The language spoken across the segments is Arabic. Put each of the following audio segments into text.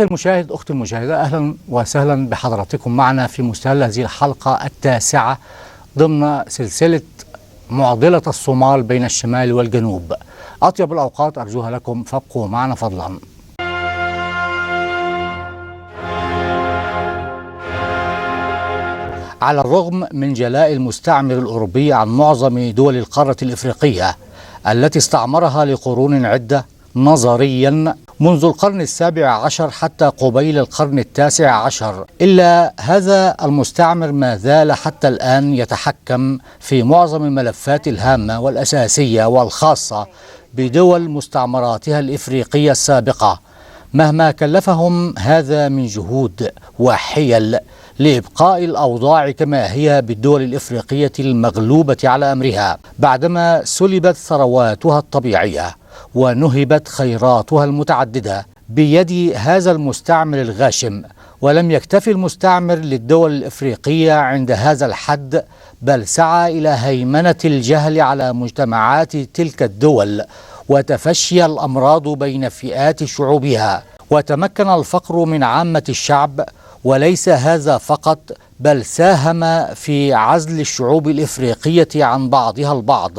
أخي المشاهد، أختي المشاهدة، أهلا وسهلا بحضراتكم معنا في مستهل هذه الحلقة التاسعة ضمن سلسلة معضلة الصومال بين الشمال والجنوب. أطيب الأوقات أرجوها لكم، فابقوا معنا فضلا. على الرغم من جلاء المستعمر الأوروبي عن معظم دول القارة الإفريقية التي استعمرها لقرون عدة نظريا منذ القرن ال17 حتى قبيل القرن ال19، إلا هذا المستعمر ما زال حتى الآن يتحكم في معظم الملفات الهامة والأساسية والخاصة بدول مستعمراتها الإفريقية السابقة، مهما كلفهم هذا من جهود وحيل لإبقاء الأوضاع كما هي بالدول الإفريقية المغلوبة على أمرها، بعدما سلبت ثرواتها الطبيعية ونهبت خيراتها المتعددة بيد هذا المستعمر الغاشم. ولم يكتفي المستعمر للدول الإفريقية عند هذا الحد، بل سعى إلى هيمنة الجهل على مجتمعات تلك الدول وتفشي الأمراض بين فئات شعوبها، وتمكن الفقر من عامة الشعب. وليس هذا فقط، بل ساهم في عزل الشعوب الإفريقية عن بعضها البعض.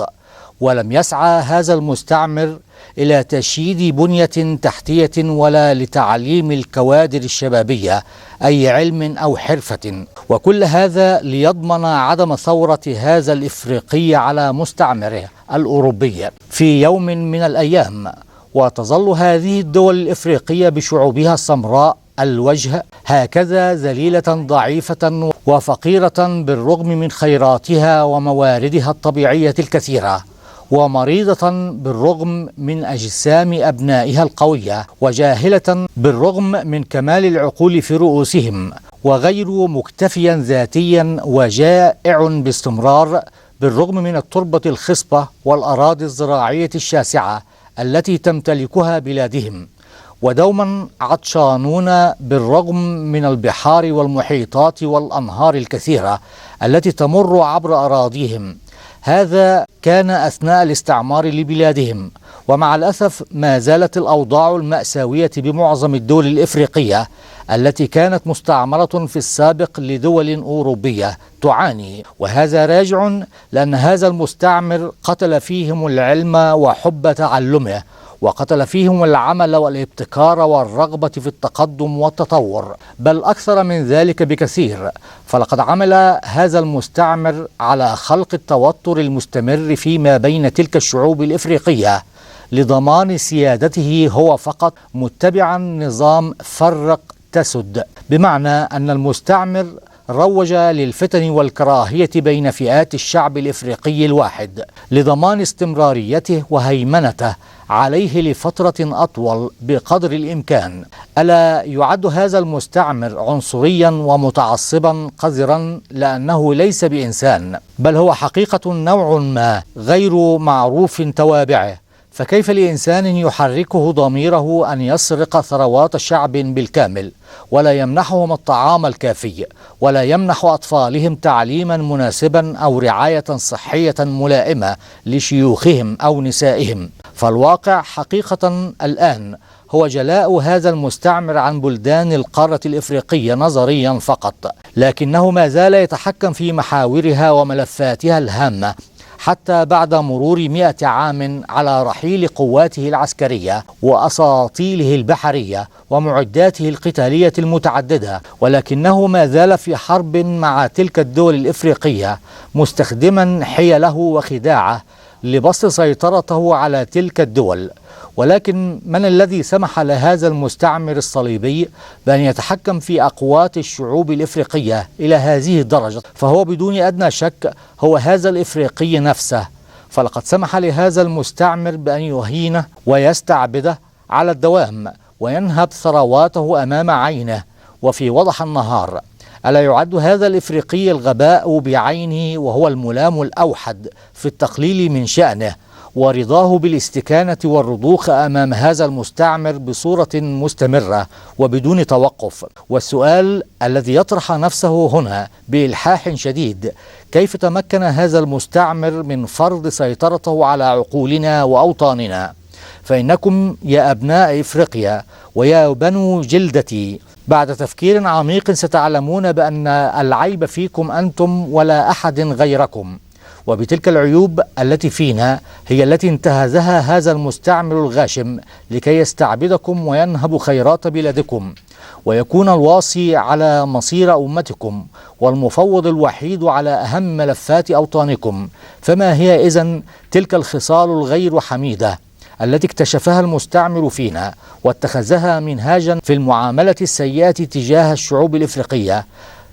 ولم يسعى هذا المستعمر إلى تشييد بنية تحتية ولا لتعليم الكوادر الشبابية أي علم أو حرفة، وكل هذا ليضمن عدم ثورة هذا الإفريقي على مستعمره الأوروبي في يوم من الأيام. وتظل هذه الدول الإفريقية بشعوبها السمراء الوجه هكذا ذليلة ضعيفة وفقيرة بالرغم من خيراتها ومواردها الطبيعية الكثيرة، ومريضة بالرغم من أجسام أبنائها القوية، وجاهلة بالرغم من كمال العقول في رؤوسهم، وغير مكتفيا ذاتيا وجائع باستمرار بالرغم من التربة الخصبة والأراضي الزراعية الشاسعة التي تمتلكها بلادهم، ودوما عطشانون بالرغم من البحار والمحيطات والأنهار الكثيرة التي تمر عبر أراضيهم. هذا كان أثناء الاستعمار لبلادهم، ومع الأسف ما زالت الأوضاع المأساوية بمعظم الدول الإفريقية التي كانت مستعمرة في السابق لدول أوروبية تعاني، وهذا راجع لأن هذا المستعمر قتل فيهم العلم وحب تعلمه، وقتل فيهم العمل والابتكار والرغبة في التقدم والتطور، بل أكثر من ذلك بكثير. فلقد عمل هذا المستعمر على خلق التوتر المستمر فيما بين تلك الشعوب الإفريقية لضمان سيادته هو فقط، متبعا نظام فرق تسد، بمعنى أن المستعمر روج للفتن والكراهية بين فئات الشعب الإفريقي الواحد لضمان استمراريته وهيمنته عليه لفترة أطول بقدر الإمكان. ألا يعد هذا المستعمر عنصريا ومتعصبا قذرا لأنه ليس بإنسان، بل هو حقيقة نوع ما غير معروف توابعه. فكيف لإنسان يحركه ضميره أن يسرق ثروات شعب بالكامل ولا يمنحهم الطعام الكافي، ولا يمنح أطفالهم تعليما مناسبا أو رعاية صحية ملائمة لشيوخهم أو نسائهم؟ فالواقع حقيقة الآن هو جلاء هذا المستعمر عن بلدان القارة الإفريقية نظريا فقط، لكنه ما زال يتحكم في محاورها وملفاتها الهامة حتى بعد مرور 100 عام على رحيل قواته العسكرية وأساطيله البحرية ومعداته القتالية المتعددة، ولكنه ما زال في حرب مع تلك الدول الإفريقية مستخدما حيله وخداعه لبسط سيطرته على تلك الدول. ولكن من الذي سمح لهذا المستعمر الصليبي بأن يتحكم في أقوات الشعوب الإفريقية إلى هذه الدرجة؟ فهو بدون أدنى شك هو هذا الإفريقي نفسه. فلقد سمح لهذا المستعمر بأن يهينه ويستعبده على الدوام وينهب ثرواته أمام عينه وفي وضح النهار. ألا يعد هذا الإفريقي الغباء بعينه، وهو الملام الأوحد في التقليل من شأنه ورضاه بالاستكانة والرضوخ أمام هذا المستعمر بصورة مستمرة وبدون توقف؟ والسؤال الذي يطرح نفسه هنا بإلحاح شديد: كيف تمكن هذا المستعمر من فرض سيطرته على عقولنا وأوطاننا؟ فإنكم يا أبناء إفريقيا ويا بنو جلدتي بعد تفكير عميق ستعلمون بأن العيب فيكم أنتم ولا أحد غيركم، وبتلك العيوب التي فينا هي التي انتهزها هذا المستعمر الغاشم لكي يستعبدكم وينهب خيرات بلادكم، ويكون الواصي على مصير أمتكم والمفوض الوحيد على أهم ملفات أوطانكم. فما هي إذن تلك الخصال الغير حميدة التي اكتشفها المستعمر فينا واتخذها منهاجا في المعاملة السيئة تجاه الشعوب الإفريقية؟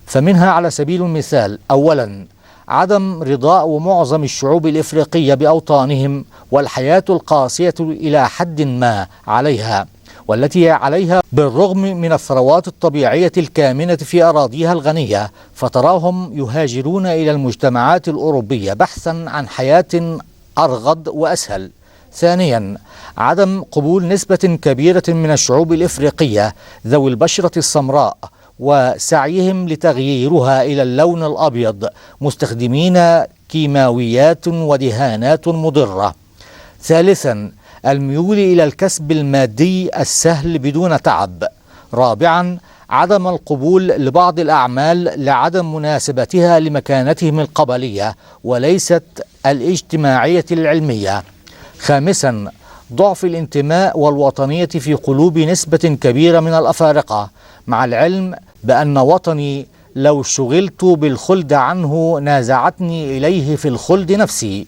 فمنها على سبيل المثال: أولا، عدم رضاء معظم الشعوب الإفريقية بأوطانهم والحياة القاسية إلى حد ما عليها، والتي عليها بالرغم من الثروات الطبيعية الكامنة في أراضيها الغنية، فتراهم يهاجرون إلى المجتمعات الأوروبية بحثا عن حياة أرغد وأسهل. ثانيا، عدم قبول نسبة كبيرة من الشعوب الإفريقية ذوي البشرة السمراء وسعيهم لتغييرها إلى اللون الأبيض مستخدمين كيماويات ودهانات مضرة. ثالثا، الميول إلى الكسب المادي السهل بدون تعب. رابعا، عدم القبول لبعض الأعمال لعدم مناسبتها لمكانتهم القبلية وليست الاجتماعية العلمية. خامسا، ضعف الانتماء والوطنية في قلوب نسبة كبيرة من الأفارقة، مع العلم بأن وطني لو شغلت بالخلد عنه نازعتني إليه في الخلد نفسي،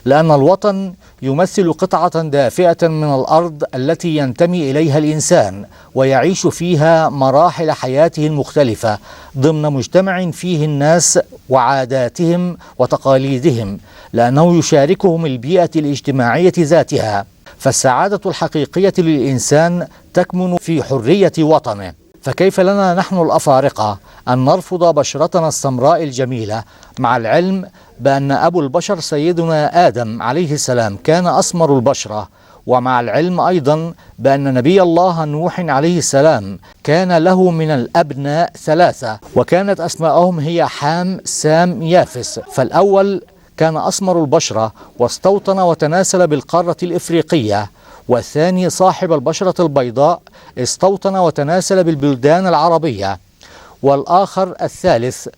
لأن الوطن يمثل قطعة دافئة من الأرض التي ينتمي إليها الإنسان ويعيش فيها مراحل حياته المختلفة ضمن مجتمع فيه الناس وعاداتهم وتقاليدهم، لأنه يشاركهم البيئة الاجتماعية ذاتها. فالسعادة الحقيقية للإنسان تكمن في حرية وطنه. فكيف لنا نحن الأفارقة أن نرفض بشرتنا السمراء الجميلة، مع العلم بأن أبو البشر سيدنا آدم عليه السلام كان أسمر البشرة، ومع العلم أيضا بأن نبي الله نوح عليه السلام كان له من الأبناء 3 وكانت أسماءهم هي حام سام يافس، فالأول كان أسمر البشرة واستوطن وتناسل بالقارة الإفريقية، والثاني صاحب البشرة البيضاء استوطن وتناسل بالبلدان العربية، والآخر الثالث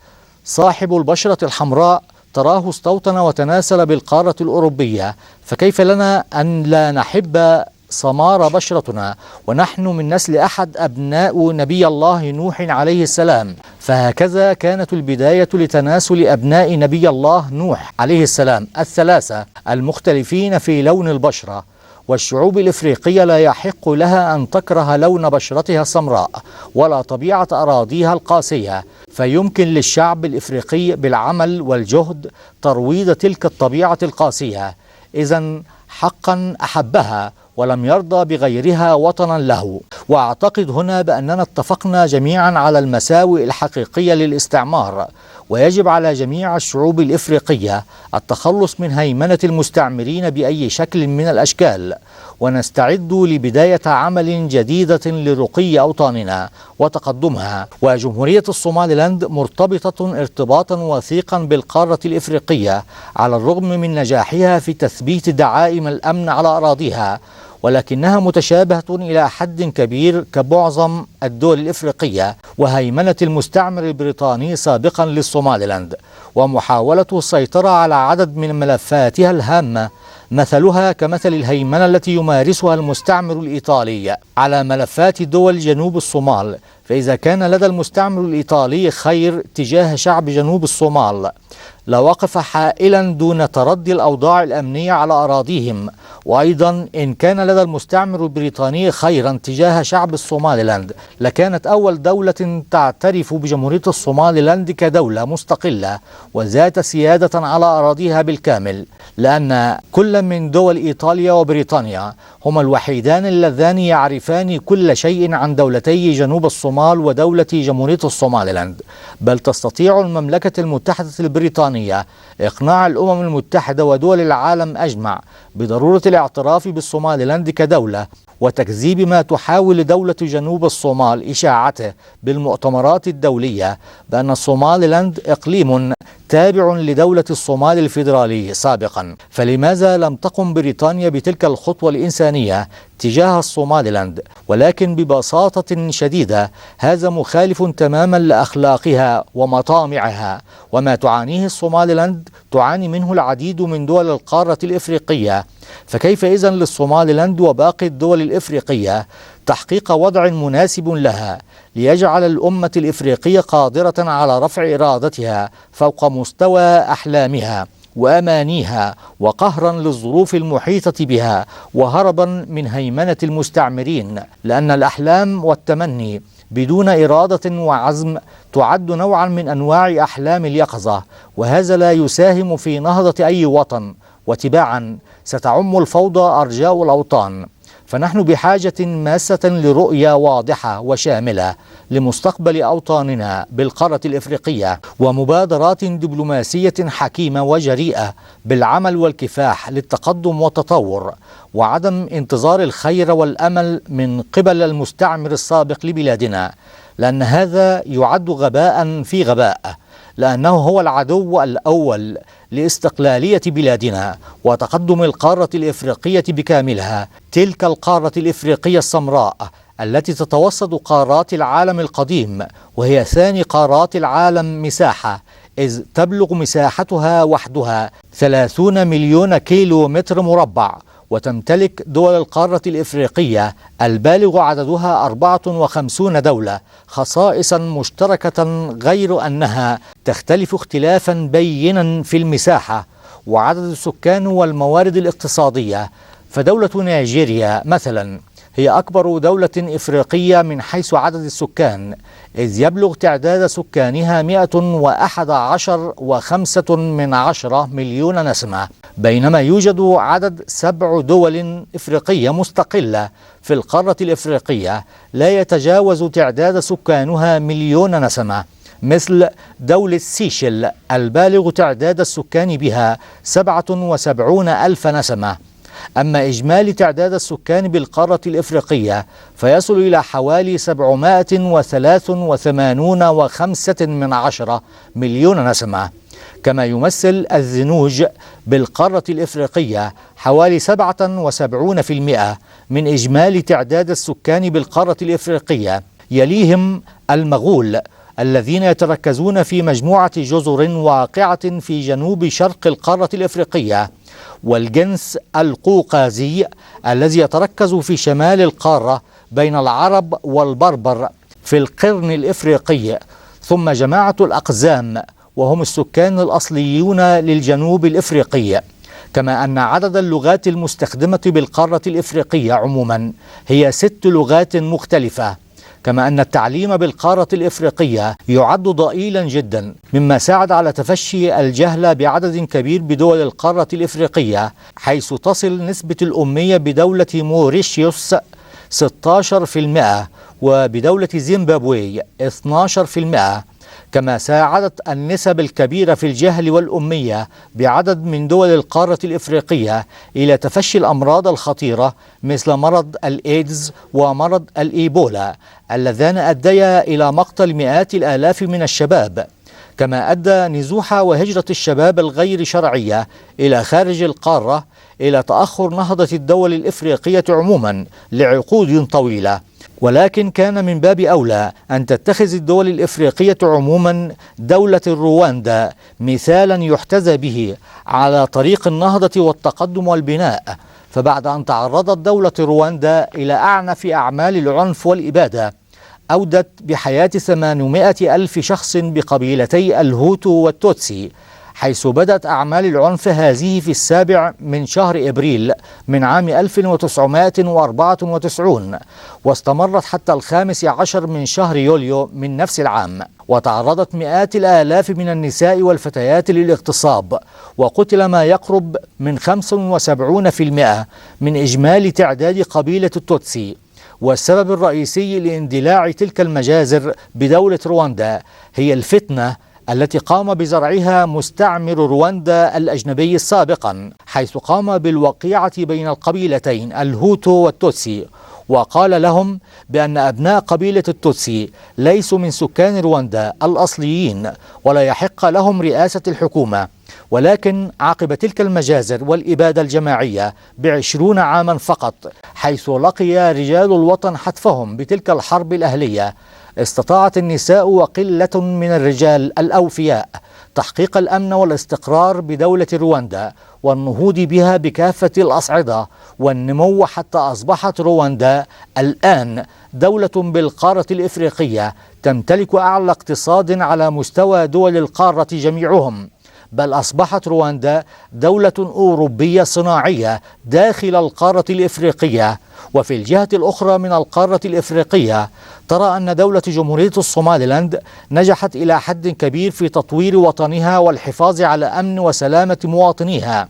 صاحب البشرة الحمراء تراه استوطن وتناسل بالقارة الأوروبية. فكيف لنا أن لا نحب سمار بشرتنا ونحن من نسل أحد أبناء نبي الله نوح عليه السلام؟ فهكذا كانت البداية لتناسل أبناء نبي الله نوح عليه السلام 3 المختلفين في لون البشرة. والشعوب الإفريقية لا يحق لها أن تكره لون بشرتها السمراء ولا طبيعة أراضيها القاسية، فيمكن للشعب الإفريقي بالعمل والجهد ترويض تلك الطبيعة القاسية. إذن حقا أحبها ولم يرضى بغيرها وطنا له. وأعتقد هنا بأننا اتفقنا جميعا على المساوئ الحقيقية للاستعمار، ويجب على جميع الشعوب الإفريقية التخلص من هيمنة المستعمرين بأي شكل من الأشكال، ونستعد لبداية عمل جديدة لرقي أوطاننا وتقدمها. وجمهورية الصوماليلاند مرتبطة ارتباطا وثيقا بالقارة الإفريقية على الرغم من نجاحها في تثبيت دعائم الأمن على أراضيها، ولكنها متشابهة إلى حد كبير كمعظم الدول الإفريقية وهيمنة المستعمر البريطاني سابقا للصوماليلاند ومحاولة السيطرة على عدد من ملفاتها الهامة، مثلها كمثل الهيمنة التي يمارسها المستعمر الإيطالي على ملفات دول جنوب الصومال. فإذا كان لدى المستعمر الإيطالي خير تجاه شعب جنوب الصومال لوقف حائلا دون تردي الأوضاع الأمنية على أراضيهم، وأيضا إن كان لدى المستعمر البريطاني خيرا تجاه شعب الصوماليلاند لكانت أول دولة تعترف بجمهورية الصوماليلاند كدولة مستقلة وذات سيادة على أراضيها بالكامل، لأن كل من دول إيطاليا وبريطانيا هما الوحيدان اللذان يعرفان كل شيء عن دولتي جنوب الصومال ودولة جمهورية الصوماليلاند. بل تستطيع المملكة المتحدة البريطانية إقناع الأمم المتحدة ودول العالم أجمع بضرورة الاعتراف بالصوماليلاند كدولة وتكذيب ما تحاول دولة جنوب الصومال إشاعته بالمؤتمرات الدولية بأن الصوماليلاند إقليم تابع لدولة الصومال الفيدرالي سابقا، فلماذا لم تقم بريطانيا بتلك الخطوة الإنسانية تجاه الصوماليلاند؟ ولكن ببساطة شديدة هذا مخالف تماما لأخلاقها ومطامعها، وما تعانيه الصوماليلاند تعاني منه العديد من دول القارة الإفريقية، فكيف إذن للصوماليلاند وباقي الدول الإفريقية تحقيق وضع مناسب لها ليجعل الأمة الإفريقية قادرة على رفع إرادتها فوق مستوى أحلامها وأمانيها وقهرا للظروف المحيطة بها وهربا من هيمنة المستعمرين؟ لأن الأحلام والتمني بدون إرادة وعزم تعد نوعا من أنواع أحلام اليقظة، وهذا لا يساهم في نهضة أي وطن، وتباعا ستعم الفوضى أرجاء الأوطان. فنحن بحاجة ماسة لرؤية واضحة وشاملة لمستقبل أوطاننا بالقارة الإفريقية، ومبادرات دبلوماسية حكيمة وجريئة بالعمل والكفاح للتقدم والتطور، وعدم انتظار الخير والأمل من قبل المستعمر السابق لبلادنا، لأن هذا يعد غباء في غباء، لأنه هو العدو الأول لاستقلالية بلادنا وتقدم القارة الإفريقية بكاملها، تلك القارة الإفريقية السمراء التي تتوسط قارات العالم القديم، وهي ثاني قارات العالم مساحة، إذ تبلغ مساحتها وحدها 30 مليون كيلو متر مربع، وتمتلك دول القارة الإفريقية البالغ عددها 54 دولة خصائصا مشتركة، غير أنها تختلف اختلافا بينا في المساحة وعدد السكان والموارد الاقتصادية. فدولة نيجيريا مثلا هي أكبر دولة إفريقية من حيث عدد السكان، إذ يبلغ تعداد سكانها 111.5 مليون نسمة، بينما يوجد عدد 7 دول إفريقية مستقلة في القارة الإفريقية لا يتجاوز تعداد سكانها 1,000,000 نسمة، مثل دولة سيشل البالغ تعداد السكان بها 77,000 نسمة. أما إجمالي تعداد السكان بالقارة الإفريقية فيصل إلى حوالي 783.5 مليون نسمة، كما يمثل الزنوج بالقارة الإفريقية حوالي 77% من إجمالي تعداد السكان بالقارة الإفريقية. يليهم المغول الذين يتركزون في مجموعة جزر واقعة في جنوب شرق القارة الإفريقية، والجنس القوقازي الذي يتركز في شمال القارة بين العرب والبربر في القرن الإفريقي، ثم جماعة الأقزام وهم السكان الأصليون للجنوب الإفريقي. كما أن عدد اللغات المستخدمة بالقارة الإفريقية عموما هي 6 لغات مختلفة، كما أن التعليم بالقارة الإفريقية يعد ضئيلا جدا، مما ساعد على تفشي الجهل بعدد كبير بدول القارة الإفريقية، حيث تصل نسبة الأمية بدولة موريشيوس 16% وبدولة زيمبابوي 12%. كما ساعدت النسب الكبيرة في الجهل والأمية بعدد من دول القارة الإفريقية إلى تفشي الأمراض الخطيرة مثل مرض الإيدز ومرض الإيبولا، اللذان أديا إلى مقتل مئات الآلاف من الشباب. كما أدى نزوح وهجرة الشباب الغير شرعية إلى خارج القارة إلى تأخر نهضة الدول الإفريقية عموما لعقود طويلة. ولكن كان من باب أولى أن تتخذ الدول الإفريقية عموما دولة رواندا مثالا يحتذى به على طريق النهضة والتقدم والبناء، فبعد أن تعرضت دولة رواندا إلى أعنف أعمال العنف والإبادة أودت بحياة 800,000 شخص بقبيلتي الهوتو والتوتسي، حيث بدأت أعمال العنف هذه في 7 من شهر إبريل من عام 1994 واستمرت حتى 15 من شهر يوليو من نفس العام، وتعرضت مئات الآلاف من النساء والفتيات للاغتصاب، وقتل ما يقرب من 75% من إجمالي تعداد قبيلة التوتسي. والسبب الرئيسي لاندلاع تلك المجازر بدولة رواندا هي الفتنة التي قام بزرعها مستعمر رواندا الأجنبي سابقا، حيث قام بالوقيعة بين القبيلتين الهوتو والتوتسي، وقال لهم بأن أبناء قبيلة التوتسي ليسوا من سكان رواندا الأصليين ولا يحق لهم رئاسة الحكومة، ولكن عقب تلك المجازر والإبادة الجماعية ب20 عاما فقط، حيث لقي رجال الوطن حتفهم بتلك الحرب الأهلية، استطاعت النساء وقلة من الرجال الأوفياء تحقيق الأمن والاستقرار بدولة رواندا والنهوض بها بكافة الأصعدة والنمو، حتى أصبحت رواندا الآن دولة بالقارة الإفريقية تمتلك أعلى اقتصاد على مستوى دول القارة جميعهم، بل أصبحت رواندا دولة أوروبية صناعية داخل القارة الإفريقية. وفي الجهة الأخرى من القارة الإفريقية ترى أن دولة جمهورية الصوماليلاند نجحت إلى حد كبير في تطوير وطنها والحفاظ على أمن وسلامة مواطنيها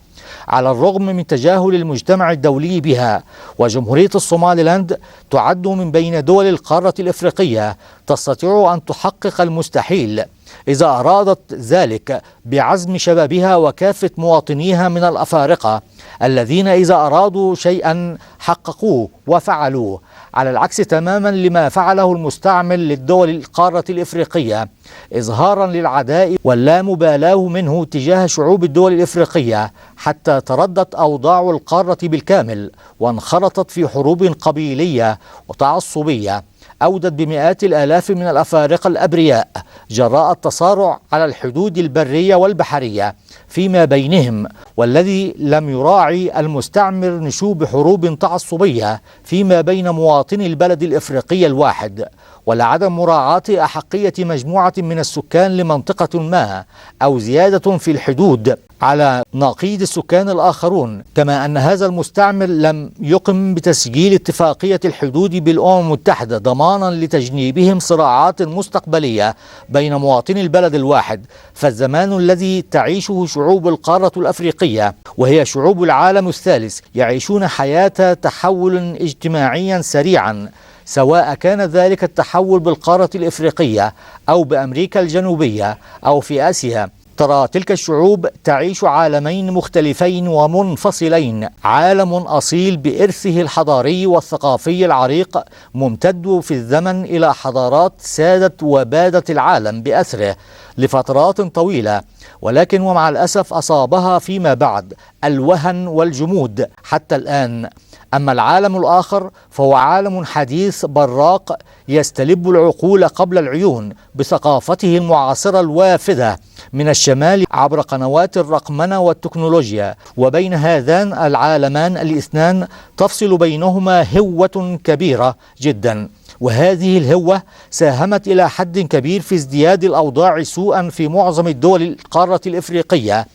على الرغم من تجاهل المجتمع الدولي بها. وجمهورية الصوماليلاند تعد من بين دول القارة الإفريقية تستطيع أن تحقق المستحيل إذا أرادت ذلك بعزم شبابها وكافة مواطنيها من الأفارقة الذين إذا أرادوا شيئا حققوه وفعلوه، على العكس تماما لما فعله المستعمر للدول القارة الإفريقية إظهارا للعداء واللامبالاة منه تجاه شعوب الدول الإفريقية، حتى تردت أوضاع القارة بالكامل وانخرطت في حروب قبيلية وتعصبية أودت بمئات الآلاف من الأفارقة الأبرياء جراء التصارع على الحدود البرية والبحرية فيما بينهم، والذي لم يراعي المستعمر نشوب حروب تعصبية فيما بين مواطني البلد الإفريقي الواحد، ولعدم مراعاة أحقية مجموعة من السكان لمنطقة ما أو زيادة في الحدود على نقيض السكان الآخرون، كما أن هذا المستعمر لم يقم بتسجيل اتفاقية الحدود بالأمم المتحدة ضمانا لتجنيبهم صراعات مستقبلية بين مواطني البلد الواحد. فالزمان الذي تعيشه شعوب القارة الأفريقية وهي شعوب العالم الثالث يعيشون حياة تحول اجتماعيا سريعا، سواء كان ذلك التحول بالقارة الإفريقية أو بأمريكا الجنوبية أو في آسيا. ترى تلك الشعوب تعيش عالمين مختلفين ومنفصلين، عالم أصيل بإرثه الحضاري والثقافي العريق ممتد في الزمن إلى حضارات سادت وبادت العالم بأثره لفترات طويلة، ولكن ومع الأسف أصابها فيما بعد الوهن والجمود حتى الآن. أما العالم الآخر فهو عالم حديث براق يستلب العقول قبل العيون بثقافته المعاصرة الوافدة من الشمال عبر قنوات الرقمنة والتكنولوجيا، وبين هذان العالمان الاثنان تفصل بينهما هوة كبيرة جدا، وهذه الهوة ساهمت إلى حد كبير في ازدياد الأوضاع سوءا في معظم الدول القارة الإفريقية،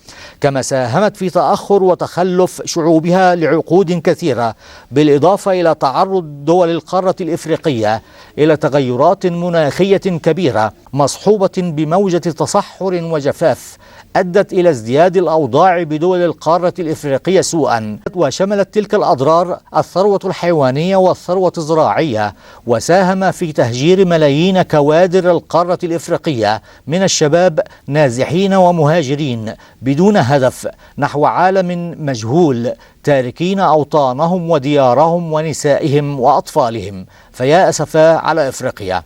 كما ساهمت في تأخر وتخلف شعوبها لعقود كثيرة، بالإضافة إلى تعرض دول القارة الإفريقية إلى تغيرات مناخية كبيرة مصحوبة بموجة تصحر وجفاف أدت إلى ازدياد الأوضاع بدول القارة الإفريقية سوءا، وشملت تلك الأضرار الثروة الحيوانية والثروة الزراعية، وساهم في تهجير ملايين كوادر القارة الإفريقية من الشباب نازحين ومهاجرين بدون هدف نحو عالم مجهول، تاركين أوطانهم وديارهم ونسائهم وأطفالهم. فيا أسفا على إفريقيا.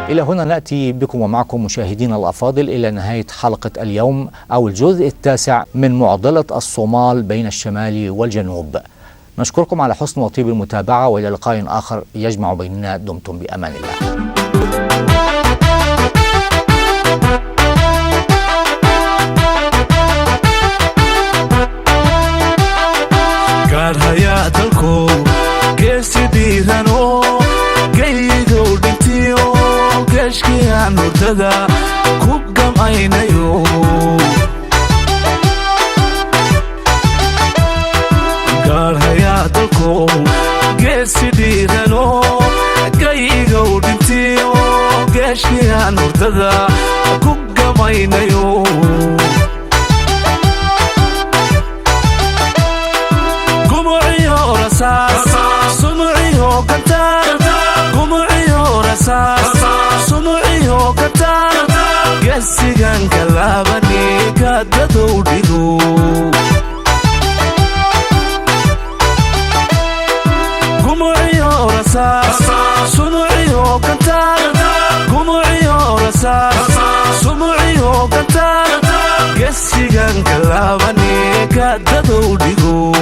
إلى هنا نأتي بكم ومعكم مشاهدينا الأفاضل إلى نهاية حلقة اليوم أو الجزء التاسع من معضلة الصومال بين الشمال والجنوب. نشكركم على حسن وطيب المتابعة، وإلى لقاء آخر يجمع بيننا. دمتم بأمان الله. كسار سمعي وقتار قسيقان كلابني كددو ديقو